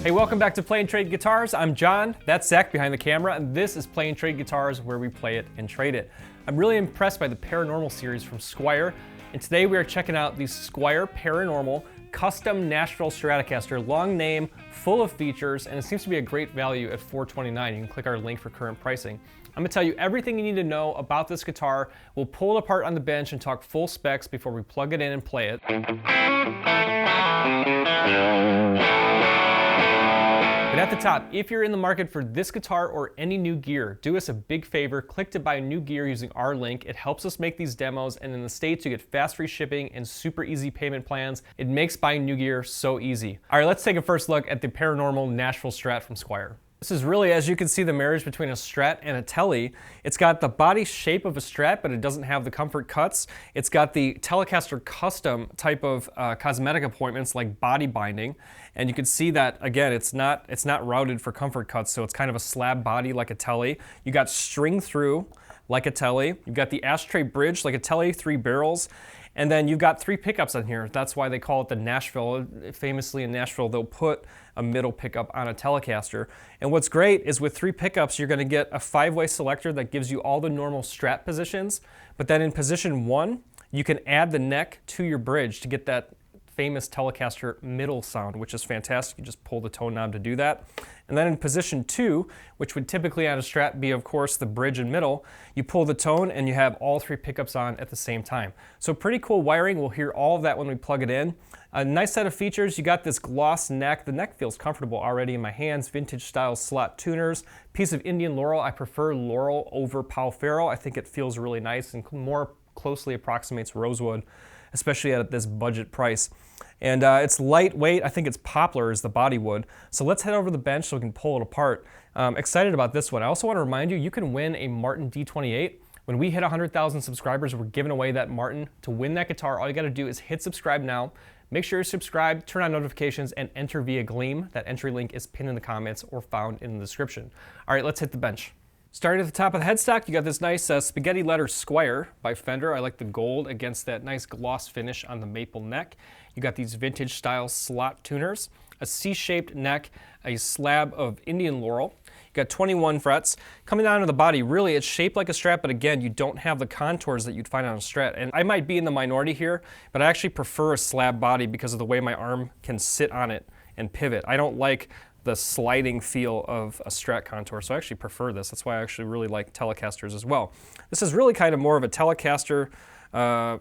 Hey, welcome back to Play and Trade Guitars. I'm John, that's Zach behind the camera, and this is Play and Trade Guitars, where we play it and trade it. I'm really impressed by the Paranormal series from Squier, and today we are checking out the Squier Paranormal Custom Nashville Stratocaster. Long name, full of features, and it seems to be a great value at $429. You can click our link for current pricing. I'm gonna tell you everything you need to know about this guitar. We'll pull it apart on the bench and talk full specs before we plug it in and play it. But at the top, if you're in the market for this guitar or any new gear, do us a big favor, click to buy new gear using our link. It helps us make these demos, and in the States you get fast free shipping and super easy payment plans. It makes buying new gear so easy. All right, let's take a first look at the Paranormal Nashville Strat from Squier. This is really, as you can see, the marriage between a Strat and a Tele. It's got the body shape of a Strat, but it doesn't have the comfort cuts. It's got the Telecaster custom type of cosmetic appointments like body binding. And you can see that, again, it's not routed for comfort cuts, so it's kind of a slab body like a Tele. You got string through like a Tele. You've got the ashtray bridge like a Tele, 3 barrels. And then you've got 3 pickups on here. That's why they call it the Nashville. Famously in Nashville, they'll put a middle pickup on a Telecaster. And what's great is with 3 pickups, you're gonna get a 5-way selector that gives you all the normal Strat positions. But then in position 1, you can add the neck to your bridge to get that famous Telecaster middle sound, which is fantastic. You just pull the tone knob to do that. And then in position 2, which would typically on a Strat be, of course, the bridge and middle, you pull the tone and you have all 3 pickups on at the same time. So pretty cool wiring. We'll hear all of that when we plug it in. A nice set of features. You got this gloss neck. The neck feels comfortable already in my hands. Vintage style slot tuners. Piece of Indian laurel. I prefer laurel over Pau Ferro. I think it feels really nice and more closely approximates rosewood, especially at this budget price. And it's lightweight. I think it's poplar is the body wood. So let's head over to the bench so we can pull it apart. Excited about this one. I also want to remind you, you can win a Martin D28. When we hit 100,000 subscribers, we're giving away that Martin. To win that guitar, all you got to do is hit subscribe now. Make sure you're subscribed, turn on notifications, and enter via Gleam. That entry link is pinned in the comments or found in the description. All right, let's hit the bench. Starting at the top of the headstock, you got this nice spaghetti letter Squier by Fender. I like the gold against that nice gloss finish on the maple neck. You got these vintage style slot tuners, a C-shaped neck, a slab of Indian laurel. You got 21 frets. Coming down to the body, really it's shaped like a Strat, but again, you don't have the contours that you'd find on a Strat. And I might be in the minority here, but I actually prefer a slab body because of the way my arm can sit on it and pivot. I don't like the sliding feel of a Strat contour, so I actually prefer this. That's why I actually really like Telecasters as well. This is really kind of more of a Telecaster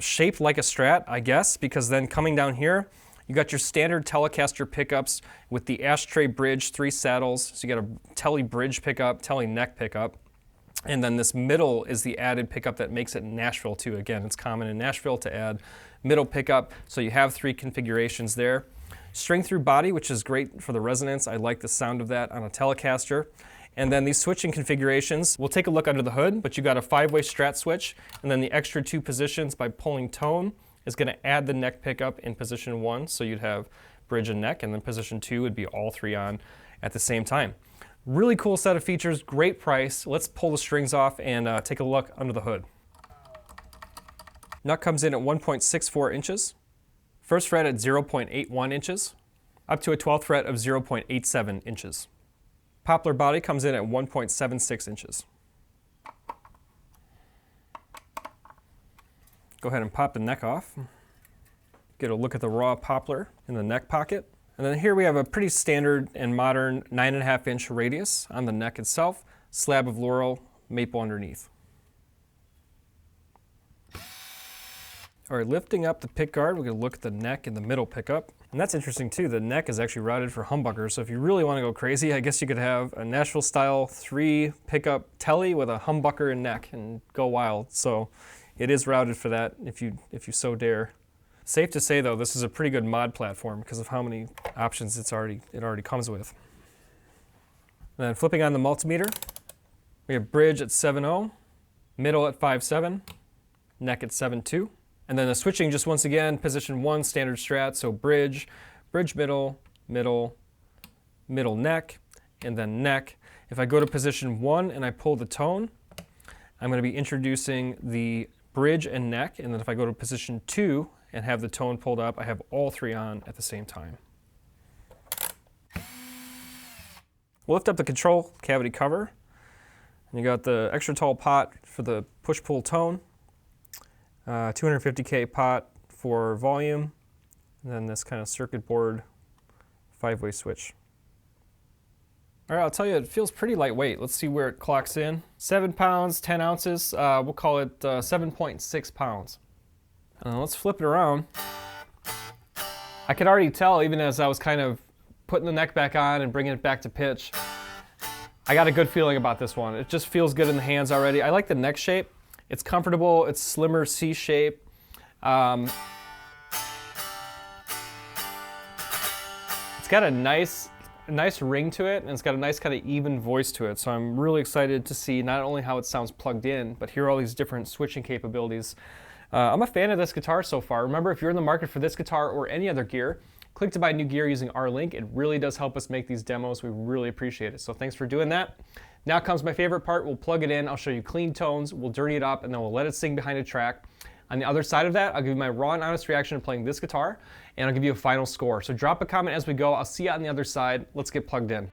shaped like a Strat, I guess, because then coming down here, you got your standard Telecaster pickups with the ashtray bridge, 3 saddles. So you got a Tele bridge pickup, Tele neck pickup, and then this middle is the added pickup that makes it Nashville too. Again, it's common in Nashville to add middle pickup, so you have 3 configurations there. String through body, which is great for the resonance. I like the sound of that on a Telecaster. And then these switching configurations, we'll take a look under the hood, but you got a 5-way Strat switch, and then the extra 2 positions by pulling tone is gonna add the neck pickup in position 1, so you'd have bridge and neck, and then position 2 would be all 3 on at the same time. Really cool set of features, great price. Let's pull the strings off and take a look under the hood. Nut comes in at 1.64 inches. First fret at 0.81 inches, up to a 12th fret of 0.87 inches. Poplar body comes in at 1.76 inches. Go ahead and pop the neck off. Get a look at the raw poplar in the neck pocket. And then here we have a pretty standard and modern 9.5 inch radius on the neck itself, slab of laurel, maple underneath. All right, lifting up the pick guard, we're gonna look at the neck and the middle pickup. And that's interesting too, the neck is actually routed for humbuckers, so if you really wanna go crazy, I guess you could have a Nashville style 3 pickup Tele with a humbucker and neck and go wild. So it is routed for that if you so dare. Safe to say though, this is a pretty good mod platform because of how many options it already comes with. And then flipping on the multimeter, we have bridge at 7.0, middle at 5.7, neck at 7.2. And then the switching, just once again, position 1, standard Strat, so bridge, bridge middle, middle, middle neck, and then neck. If I go to position 1 and I pull the tone, I'm going to be introducing the bridge and neck, and then if I go to position 2 and have the tone pulled up, I have all 3 on at the same time. We'll lift up the control cavity cover. And you got the extra tall pot for the push-pull tone, 250K pot for volume, and then this kind of circuit board 5-way switch. All right, I'll tell you, it feels pretty lightweight. Let's see where it clocks in. 7 pounds, 10 ounces. We'll call it 7.6 pounds. Let's flip it around. I could already tell, even as I was kind of putting the neck back on and bringing it back to pitch, I got a good feeling about this one. It just feels good in the hands already. I like the neck shape. It's comfortable. It's slimmer C shape. It's got a nice ring to it, and it's got a nice kind of even voice to it. So I'm really excited to see not only how it sounds plugged in, but hear all these different switching capabilities. I'm a fan of this guitar so far. Remember, if you're in the market for this guitar or any other gear, click to buy new gear using our link. It really does help us make these demos. We really appreciate it. So thanks for doing that. Now comes my favorite part. We'll plug it in. I'll show you clean tones. We'll dirty it up, and then we'll let it sing behind a track. On the other side of that, I'll give you my raw and honest reaction to playing this guitar, and I'll give you a final score. So drop a comment as we go. I'll see you on the other side. Let's get plugged in.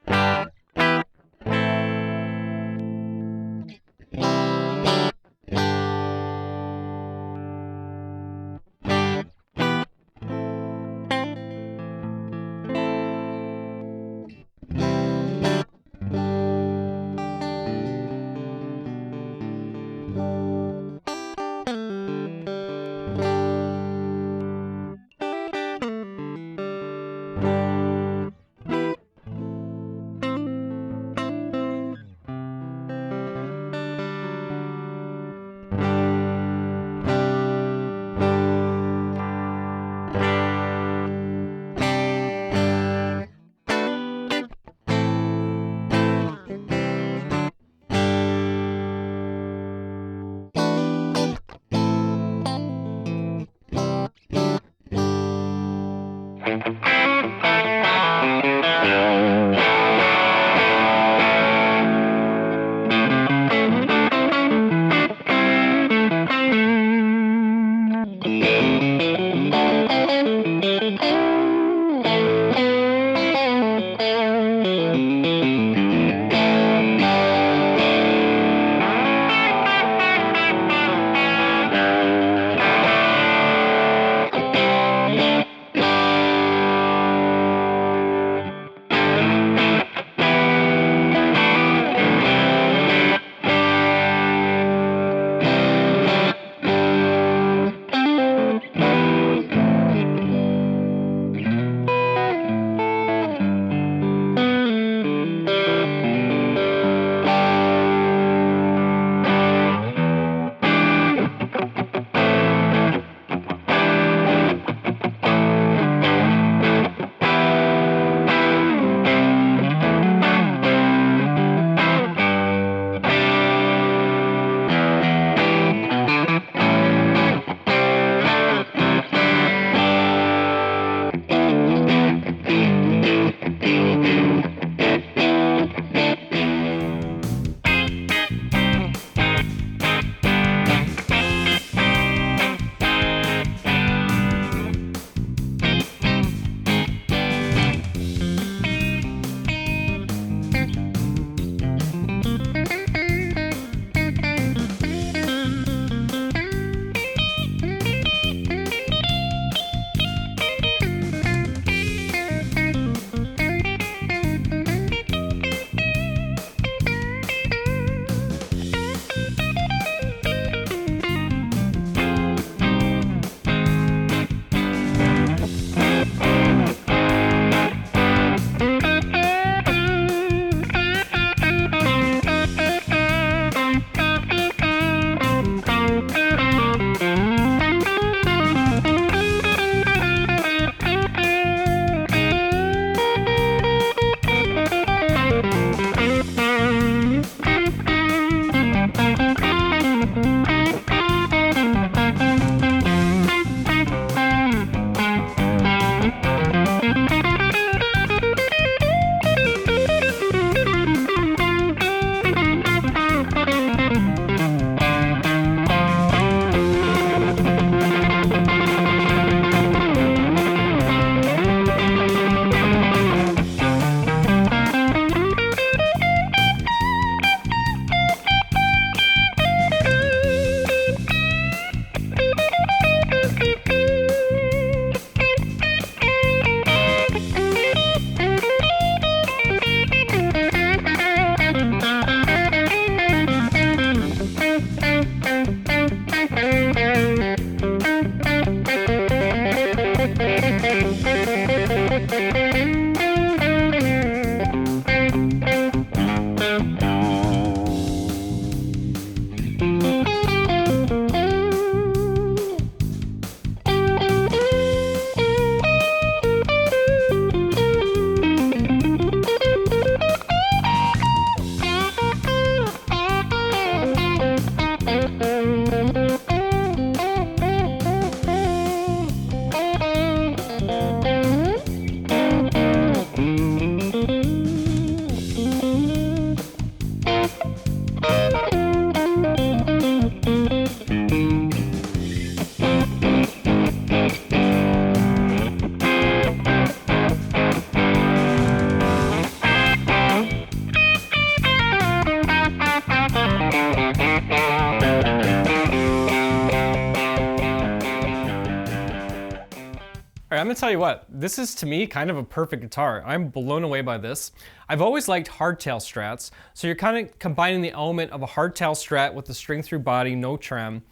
I'm gonna tell you what, this is to me kind of a perfect guitar. I'm blown away by this. I've always liked hardtail strats, so you're kind of combining the element of a hardtail strat with the string through body, no trem,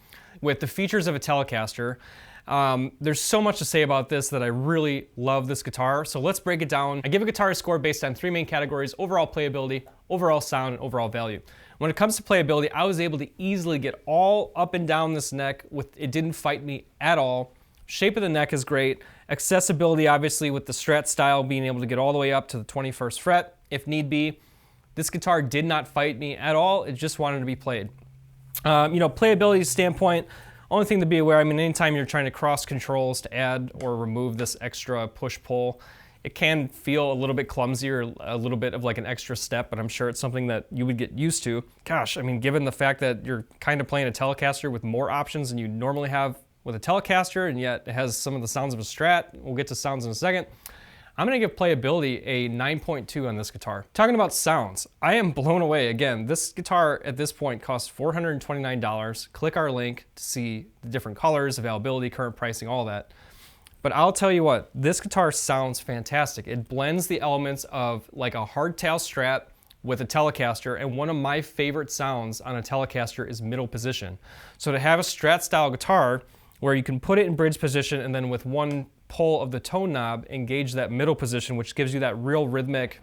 with the features of a Telecaster. There's so much to say about this that I really love this guitar, so let's break it down. I give a guitar a score based on 3 main categories: overall playability, overall sound, and overall value. When it comes to playability, I was able to easily get all up and down this neck. It didn't fight me at all. Shape of the neck is great. Accessibility, obviously, with the Strat style, being able to get all the way up to the 21st fret if need be. This guitar did not fight me at all. It just wanted to be played. Playability standpoint, only thing to be aware, anytime you're trying to cross controls to add or remove this extra push-pull, it can feel a little bit clumsy or a little bit of like an extra step, but I'm sure it's something that you would get used to. Gosh, given the fact that you're kind of playing a Telecaster with more options than you normally have with a Telecaster, and yet it has some of the sounds of a Strat. We'll get to sounds in a second. I'm gonna give playability a 9.2 on this guitar. Talking about sounds, I am blown away. Again, this guitar at this point costs $429. Click our link to see the different colors, availability, current pricing, all that. But I'll tell you what, this guitar sounds fantastic. It blends the elements of like a hardtail Strat with a Telecaster, and one of my favorite sounds on a Telecaster is middle position. So to have a Strat style guitar where you can put it in bridge position and then with one pull of the tone knob engage that middle position, which gives you that real rhythmic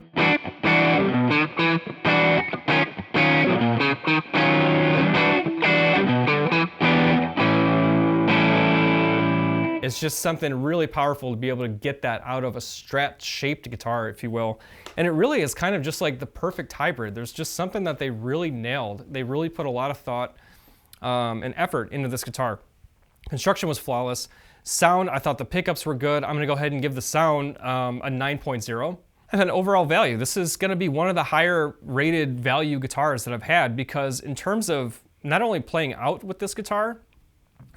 it's just something really powerful to be able to get that out of a Strat shaped guitar, if you will. And it really is kind of just like the perfect hybrid. There's just something that they really nailed. They really put a lot of thought and effort into this guitar. Construction was flawless. Sound, I thought the pickups were good. I'm gonna go ahead and give the sound a 9.0. And then overall value, this is gonna be one of the higher rated value guitars that I've had, because in terms of not only playing out with this guitar,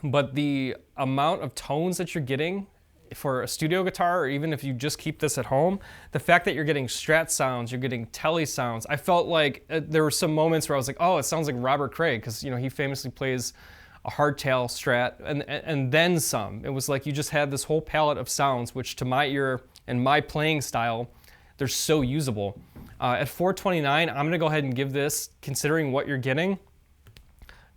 but the amount of tones that you're getting for a studio guitar, or even if you just keep this at home, the fact that you're getting Strat sounds, you're getting Tele sounds. I felt like there were some moments where I was like, oh, it sounds like Robert Craig, because he famously plays a hardtail Strat and then some. It was like you just had this whole palette of sounds, which to my ear and my playing style, they're so usable. At $429, I'm gonna go ahead and give this, considering what you're getting,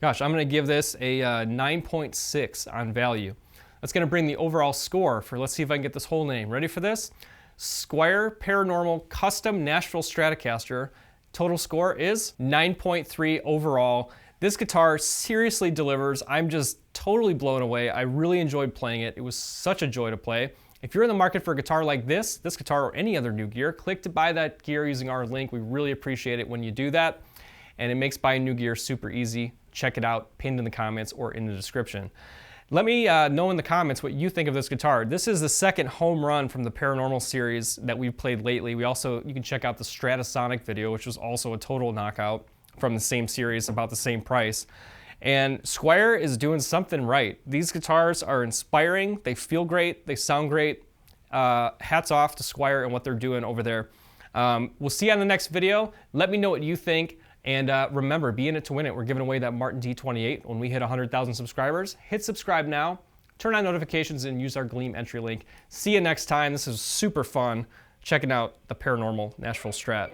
gosh, I'm gonna give this a 9.6 on value. That's gonna bring the overall score for, let's see if I can get this whole name. Ready for this? Squier Paranormal Custom Nashville Stratocaster. Total score is 9.3 overall. This guitar seriously delivers. I'm just totally blown away. I really enjoyed playing it. It was such a joy to play. If you're in the market for a guitar like this guitar or any other new gear, click to buy that gear using our link. We really appreciate it when you do that. And it makes buying new gear super easy. Check it out, pinned in the comments or in the description. Let me know in the comments what you think of this guitar. This is the second home run from the Paranormal series that we've played lately. You can check out the Stratasonic video, which was also a total knockout from the same series, about the same price. And Squier is doing something right. These guitars are inspiring, they feel great, they sound great. Hats off to Squier and what they're doing over there. We'll see you on the next video. Let me know what you think. And remember, be in it to win it. We're giving away that Martin D28 when we hit 100,000 subscribers. Hit subscribe now, turn on notifications, and use our Gleam entry link. See you next time. This is super fun checking out the Paranormal Nashville Strat.